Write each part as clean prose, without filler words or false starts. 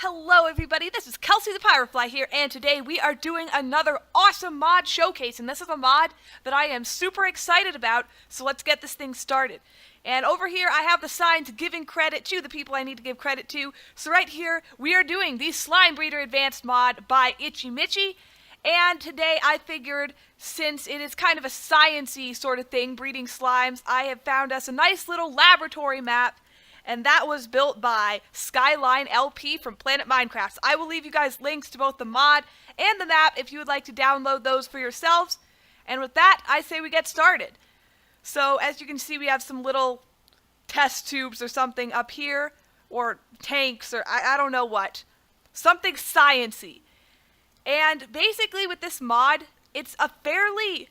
Hello everybody, this is KelsiThePyrofly here, and today we are doing another awesome mod showcase, and this is a mod that I am super excited about, so let's get this thing started. And over here I have the signs giving credit to the people I need to give credit to, so right here we are doing the Slime Breeder Advanced mod by Itchy Mitchy, and today I figured, since it is kind of a science-y sort of thing, breeding slimes, I have found us a nice little laboratory map. And that was built by Skyline LP from Planet Minecraft. I will leave you guys links to both the mod and the map if you would like to download those for yourselves. And with that, I say we get started. So as you can see, we have some little test tubes or something up here, or tanks, or I don't know what. Something science-y. And basically with this mod, it's a fairly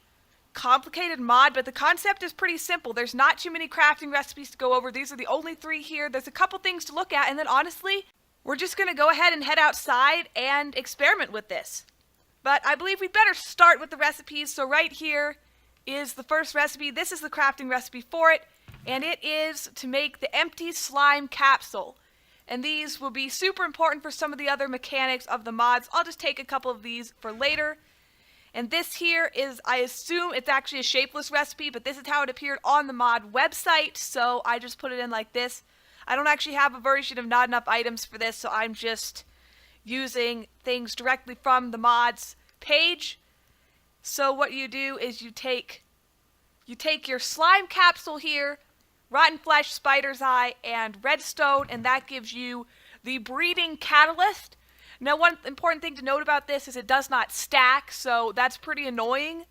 complicated mod, but the concept is pretty simple. There's not too many crafting recipes to go over. These are the only 3 here. There's a couple things to look at, and then honestly, we're just going to go ahead and head outside and experiment with this. But I believe we'd better start with the recipes. So right here is the first recipe. This is the crafting recipe for it, and it is to make the empty slime capsule. And these will be super important for some of the other mechanics of the mods. I'll just take a couple of these for later. And this here is, I assume it's actually a shapeless recipe, but this is how it appeared on the mod website, so I just put it in like this. I don't actually have a version of Not Enough Items for this, so I'm just using things directly from the mod's page. So what you do is you take your slime capsule here, rotten flesh, spider's eye, and redstone, and that gives you the breeding catalyst. Now, one important thing to note about this is it does not stack, so that's pretty annoying.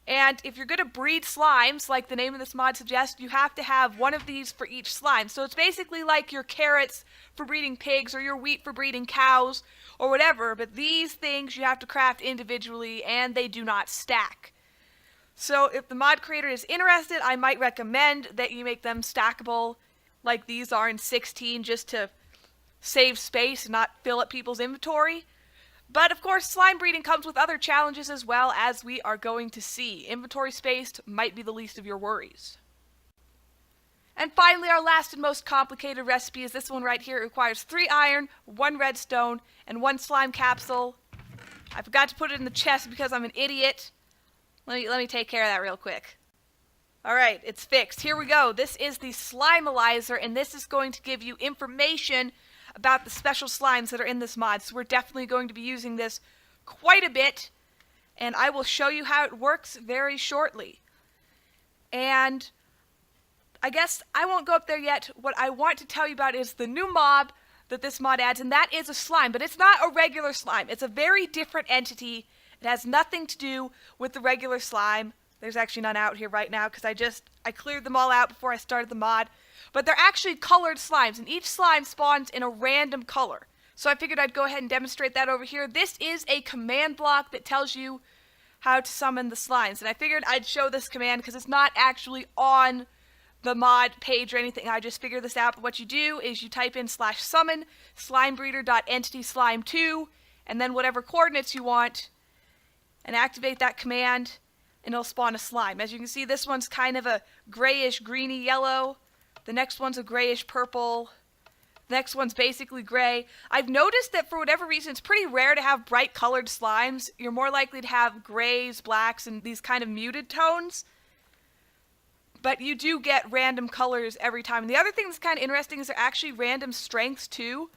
And if you're going to breed slimes, like the name of this mod suggests, you have to have one of these for each slime. So it's basically like your carrots for breeding pigs or your wheat for breeding cows or whatever, but these things you have to craft individually and they do not stack. So if the mod creator is interested, I might recommend that you make them stackable like these are in 16 just to save space and not fill up people's inventory. But of course, slime breeding comes with other challenges as well, as we are going to see. Inventory space might be the least of your worries. And finally, our last and most complicated recipe is this one right here. It requires 3 iron, 1 redstone, and 1 slime capsule. I forgot to put it in the chest because I'm an idiot. Let me take care of that real quick. Alright, it's fixed. Here we go. This is the Slime Eliezer, and this is going to give you information about the special slimes that are in this mod. So we're definitely going to be using this quite a bit, and I will show you how it works very shortly. And I guess I won't go up there yet. What I want to tell you about is the new mob that this mod adds, and that is a slime, but it's not a regular slime. It's a very different entity. It has nothing to do with the regular slime. There's actually none out here right now because I cleared them all out before I started the mod. But they're actually colored slimes, and each slime spawns in a random color. So I figured I'd go ahead and demonstrate that over here. This is a command block that tells you how to summon the slimes. And I figured I'd show this command because it's not actually on the mod page or anything. I just figured this out. But what you do is you type in /summon slimebreeder.entityslime2 and then whatever coordinates you want and activate that command, and it'll spawn a slime. As you can see, this one's kind of a grayish greeny yellow. The next one's a grayish purple. The next one's basically gray. I've noticed that for whatever reason, it's pretty rare to have bright colored slimes. You're more likely to have grays, blacks, and these kind of muted tones. But you do get random colors every time. And the other thing that's kind of interesting is they're actually random strengths too.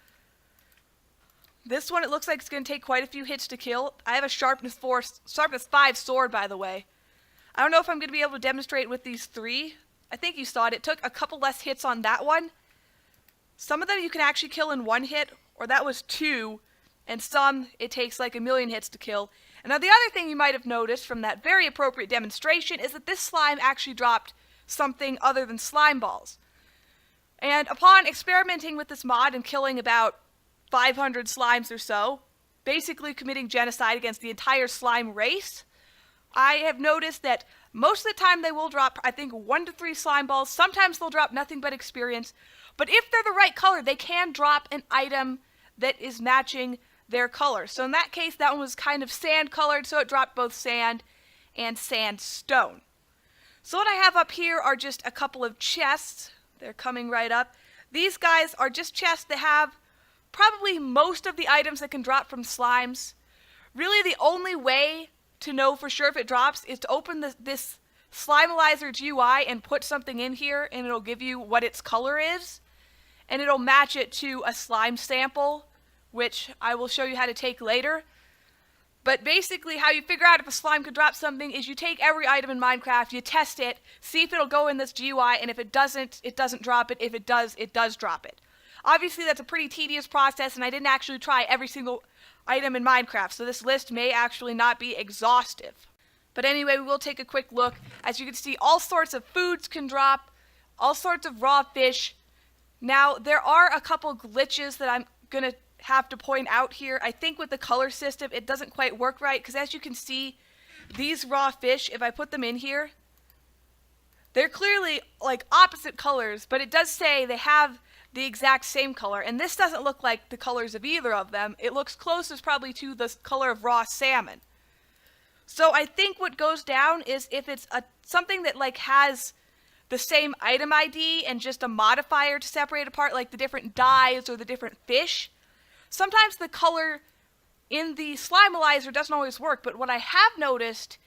This one, it looks like it's going to take quite a few hits to kill. I have a sharpness 5 sword, by the way. I don't know if I'm going to be able to demonstrate with these 3. I think you saw it. It took a couple less hits on that one. Some of them you can actually kill in 1 hit, or that was 2, and some it takes like 1,000,000 hits to kill. And now the other thing you might have noticed from that very appropriate demonstration is that this slime actually dropped something other than slime balls. And upon experimenting with this mod and killing about 500 slimes or so, basically committing genocide against the entire slime race, I have noticed that most of the time they will drop, I think, 1 to 3 slime balls. Sometimes they'll drop nothing but experience. But if they're the right color, they can drop an item that is matching their color. So in that case, that one was kind of sand colored, so it dropped both sand and sandstone. So what I have up here are just a couple of chests. They're coming right up. These guys are just chests that have probably most of the items that can drop from slimes. Really the only way to know for sure if it drops is to open this Slimealizer GUI and put something in here, and it'll give you what its color is, and it'll match it to a slime sample, which I will show you how to take later. But basically how you figure out if a slime could drop something is you take every item in Minecraft, you test it, see if it'll go in this GUI, and if it doesn't drop it. If it does drop it. Obviously that's a pretty tedious process, and I didn't actually try every single item in Minecraft, so this list may actually not be exhaustive. But anyway, we will take a quick look. As you can see, all sorts of foods can drop, all sorts of raw fish. Now, there are a couple glitches that I'm going to have to point out here. I think with the color system, it doesn't quite work right, because as you can see, these raw fish, if I put them in here, they're clearly like opposite colors, but it does say they have the exact same color, and this doesn't look like the colors of either of them. It looks closest probably to the color of raw salmon. So I think what goes down is if it's something that like has the same item ID and just a modifier to separate apart, like the different dyes or the different fish. Sometimes the color in the Slimealizer doesn't always work, but what I have noticed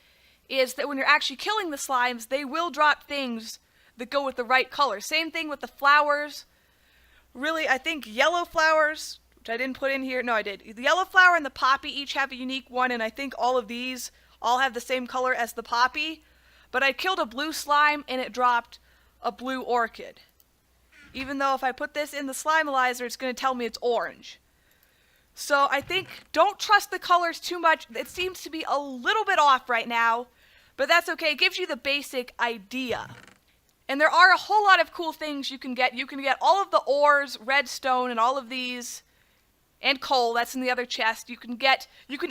is that when you're actually killing the slimes, they will drop things that go with the right color. Same thing with the flowers. Really, I think yellow flowers, which I didn't put in here. No, I did. The yellow flower and the poppy each have a unique one, and I think all of these all have the same color as the poppy. But I killed a blue slime, and it dropped a blue orchid. Even though if I put this in the Slimealizer, it's going to tell me it's orange. So I think don't trust the colors too much. It seems to be a little bit off right now, but that's okay. It gives you the basic idea. And there are a whole lot of cool things you can get. You can get all of the ores, redstone, and all of these, and coal. That's in the other chest. You can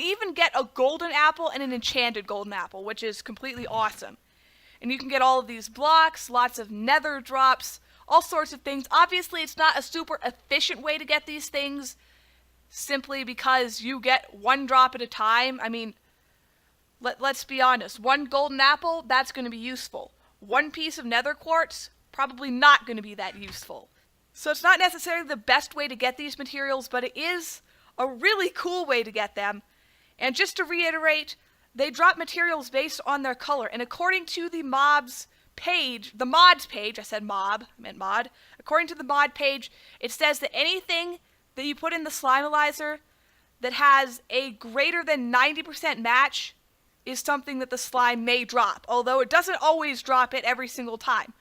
even get a golden apple and an enchanted golden apple, which is completely awesome. And you can get all of these blocks, lots of nether drops, all sorts of things. Obviously, it's not a super efficient way to get these things, simply because you get one drop at a time. I mean, let's be honest. One golden apple, that's going to be useful. One piece of nether quartz, probably not going to be that useful. So it's not necessarily the best way to get these materials, but it is a really cool way to get them. And just to reiterate, they drop materials based on their color. And according to the mods page, I said mob, I meant mod. According to the mod page, it says that anything that you put in the Slimealizer that has a greater than 90% match is something that the slime may drop, although it doesn't always drop it every single time.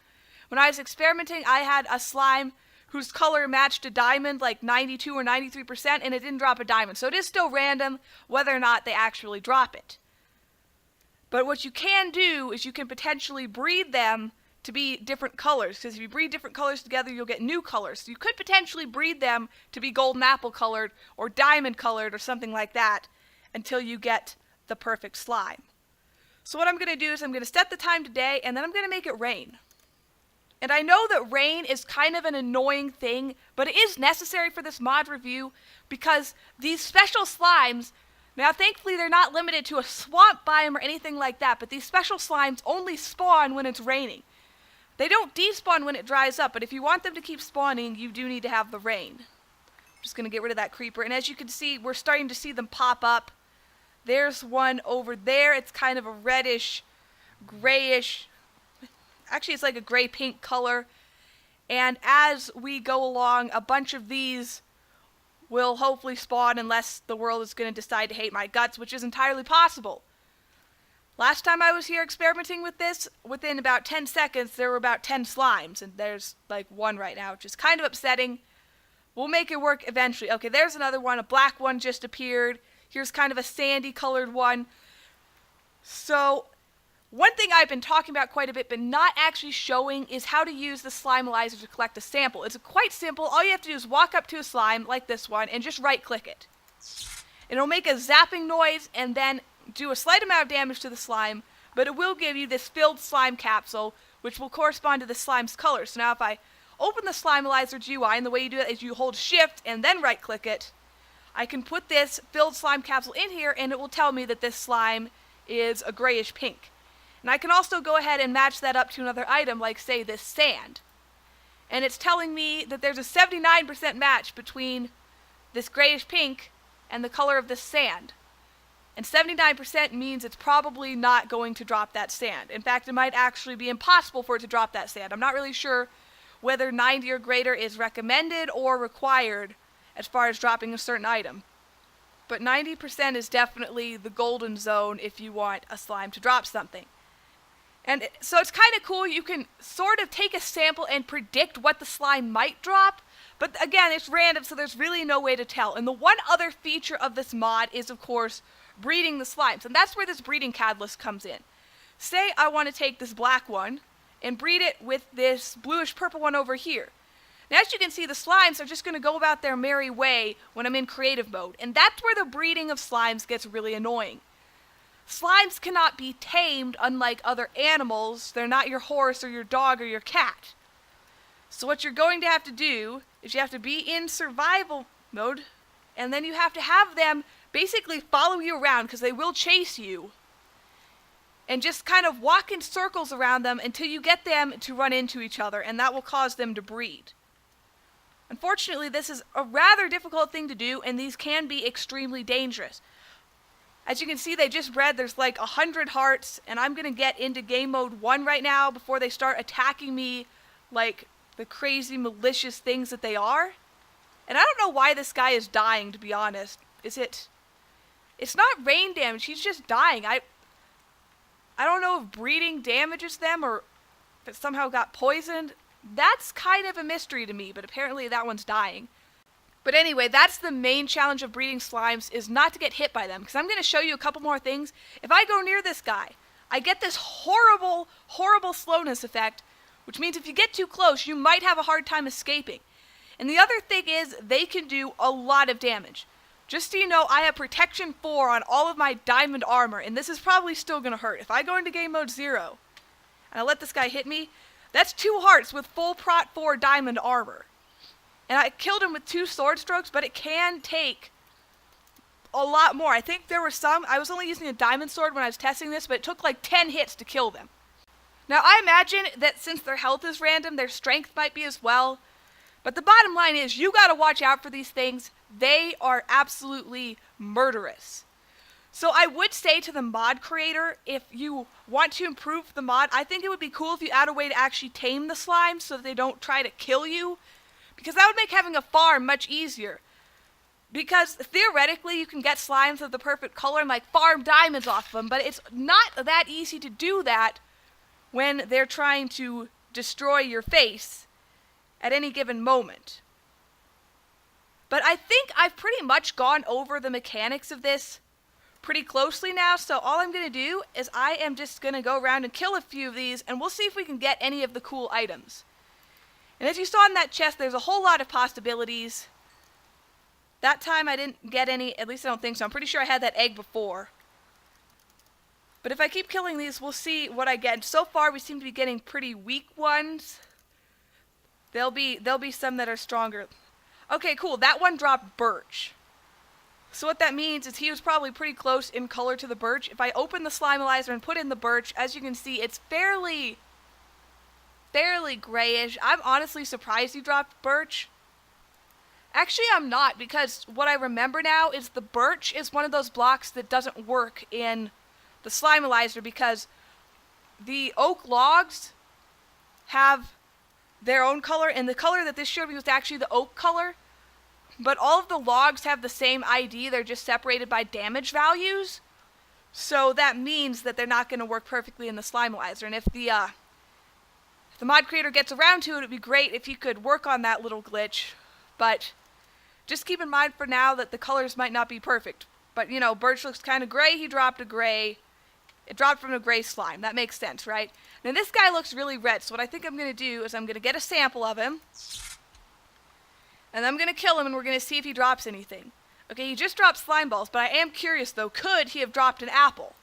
When I was experimenting, I had a slime whose color matched a diamond like 92 or 93%, and it didn't drop a diamond. So it is still random whether or not they actually drop it. But what you can do is you can potentially breed them to be different colors, because if you breed different colors together, you'll get new colors. So you could potentially breed them to be golden apple colored or diamond colored or something like that until you get the perfect slime. So what I'm going to do is I'm going to set the time today, and then I'm going to make it rain. And I know that rain is kind of an annoying thing, but it is necessary for this mod review because these special slimes, now thankfully they're not limited to a swamp biome or anything like that, but these special slimes only spawn when it's raining. They don't despawn when it dries up, but if you want them to keep spawning, you do need to have the rain. I'm just going to get rid of that creeper, and as you can see, we're starting to see them pop up. There's one over there. It's kind of a reddish, grayish, actually it's like a gray-pink color. And as we go along, a bunch of these will hopefully spawn unless the world is going to decide to hate my guts, which is entirely possible. Last time I was here experimenting with this, within about 10 seconds, there were about 10 slimes, and there's like one right now, which is kind of upsetting. We'll make it work eventually. Okay, there's another one. A black one just appeared. Here's kind of a sandy colored one. So, one thing I've been talking about quite a bit but not actually showing is how to use the Slimealizer to collect a sample. It's quite simple. All you have to do is walk up to a slime, like this one, and just right-click it. It'll make a zapping noise and then do a slight amount of damage to the slime, but it will give you this filled slime capsule, which will correspond to the slime's color. So now if I open the Slimealizer GUI, and the way you do it is you hold Shift and then right-click it, I can put this filled slime capsule in here, and it will tell me that this slime is a grayish pink. And I can also go ahead and match that up to another item, like, say, this sand. And it's telling me that there's a 79% match between this grayish pink, and the color of this sand. And 79% means it's probably not going to drop that sand. In fact, it might actually be impossible for it to drop that sand. I'm not really sure whether 90 or greater is recommended or required as far as dropping a certain item. But 90% is definitely the golden zone if you want a slime to drop something. And so it's kind of cool. You can sort of take a sample and predict what the slime might drop. But again, it's random, so there's really no way to tell. And the one other feature of this mod is, of course, breeding the slimes. And that's where this breeding catalyst comes in. Say I want to take this black one and breed it with this bluish purple one over here. Now, as you can see, the slimes are just going to go about their merry way when I'm in creative mode. And that's where the breeding of slimes gets really annoying. Slimes cannot be tamed unlike other animals. They're not your horse or your dog or your cat. So what you're going to have to do is you have to be in survival mode, and then you have to have them basically follow you around, because they will chase you, and just kind of walk in circles around them until you get them to run into each other, and that will cause them to breed. Unfortunately, this is a rather difficult thing to do, and these can be extremely dangerous. As you can see, they just bred. There's like 100 hearts, and I'm going to get into game mode 1 right now before they start attacking me like the crazy malicious things that they are. And I don't know why this guy is dying, to be honest. It's not rain damage, he's just dying. I don't know if breeding damages them or if it somehow got poisoned. That's kind of a mystery to me, but apparently that one's dying. But anyway, that's the main challenge of breeding slimes, is not to get hit by them, because I'm going to show you a couple more things. If I go near this guy, I get this horrible, horrible slowness effect, which means if you get too close, you might have a hard time escaping. And the other thing is, they can do a lot of damage. Just so you know, I have protection 4 on all of my diamond armor, and this is probably still going to hurt. If I go into game mode 0, and I let this guy hit me, that's 2 hearts with full prot 4 diamond armor. And I killed him with 2 sword strokes, but it can take a lot more. I think there were some, I was only using a diamond sword when I was testing this, but it took like 10 hits to kill them. Now, I imagine that since their health is random, their strength might be as well. But the bottom line is, you gotta watch out for these things. They are absolutely murderous. So I would say to the mod creator, if you want to improve the mod, I think it would be cool if you add a way to actually tame the slimes so that they don't try to kill you. Because that would make having a farm much easier. Because theoretically, you can get slimes of the perfect color and like farm diamonds off of them, but it's not that easy to do that when they're trying to destroy your face at any given moment. But I think I've pretty much gone over the mechanics of this pretty closely now, so all I'm going to do is I am just going to go around and kill a few of these, and we'll see if we can get any of the cool items. And as you saw in that chest, there's a whole lot of possibilities. That time I didn't get any, at least I don't think so. I'm pretty sure I had that egg before. But if I keep killing these, we'll see what I get. So far, we seem to be getting pretty weak ones. There'll be some that are stronger. Okay, cool. That one dropped birch. So what that means is he was probably pretty close in color to the birch. If I open the Slimealizer and put in the birch, as you can see, it's fairly grayish. I'm honestly surprised he dropped birch. Actually, I'm not, because what I remember now is the birch is one of those blocks that doesn't work in the Slimealizer, because the oak logs have their own color, and the color that this showed me was actually the oak color. But all of the logs have the same ID, they're just separated by damage values. So that means that they're not going to work perfectly in the Slimealizer. And if the mod creator gets around to it, it'd be great if he could work on that little glitch. But just keep in mind for now that the colors might not be perfect. But, you know, birch looks kind of gray, he dropped a gray. It dropped from a gray slime. That makes sense, right? Now this guy looks really red, so what I think I'm going to do is I'm going to get a sample of him. And I'm going to kill him, and we're going to see if he drops anything. Okay, he just dropped slime balls, but I am curious, though. Could he have dropped an apple?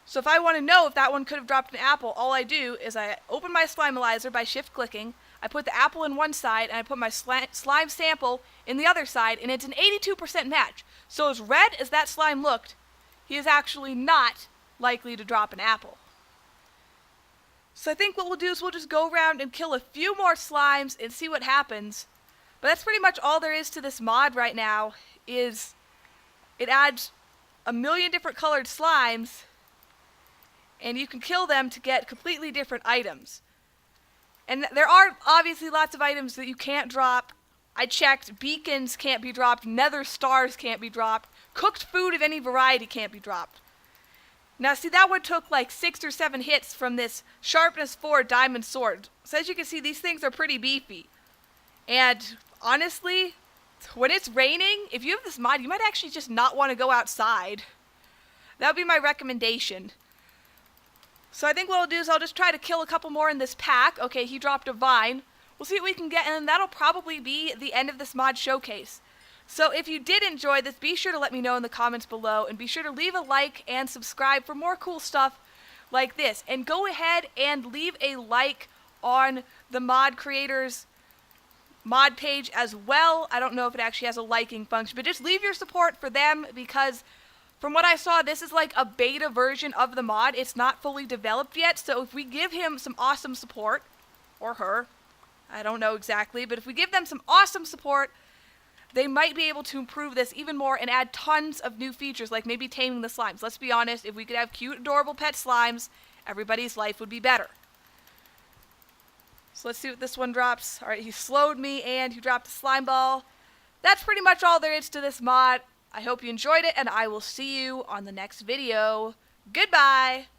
So if I want to know if that one could have dropped an apple, all I do is I open my Slimealizer by shift-clicking, I put the apple in one side, and I put my slime sample in the other side, and it's an 82% match. So as red as that slime looked, he is actually not likely to drop an apple. So I think what we'll do is we'll just go around and kill a few more slimes and see what happens. But that's pretty much all there is to this mod right now, is it adds a million different colored slimes, and you can kill them to get completely different items. And there are obviously lots of items that you can't drop. I checked, beacons can't be dropped, nether stars can't be dropped, cooked food of any variety can't be dropped. Now see, that one took like 6 or 7 hits from this sharpness 4 diamond sword. So as you can see, these things are pretty beefy. And honestly, when it's raining, if you have this mod, you might actually just not want to go outside. That would be my recommendation. So I think what I'll do is I'll just try to kill a couple more in this pack. Okay, he dropped a vine. We'll see what we can get, and then that'll probably be the end of this mod showcase. So if you did enjoy this, be sure to let me know in the comments below, and be sure to leave a like and subscribe for more cool stuff like this. And go ahead and leave a like on the mod creators mod page as well. I don't know if it actually has a liking function, but just leave your support for them, because from what I saw, this is like a beta version of the mod. It's not fully developed yet, so if we give him some awesome support, or her, I don't know exactly, but if we give them some awesome support, they might be able to improve this even more and add tons of new features, like maybe taming the slimes. Let's be honest, if we could have cute, adorable pet slimes, everybody's life would be better. So let's see what this one drops. Alright, he slowed me and he dropped a slime ball. That's pretty much all there is to this mod. I hope you enjoyed it, and I will see you on the next video. Goodbye!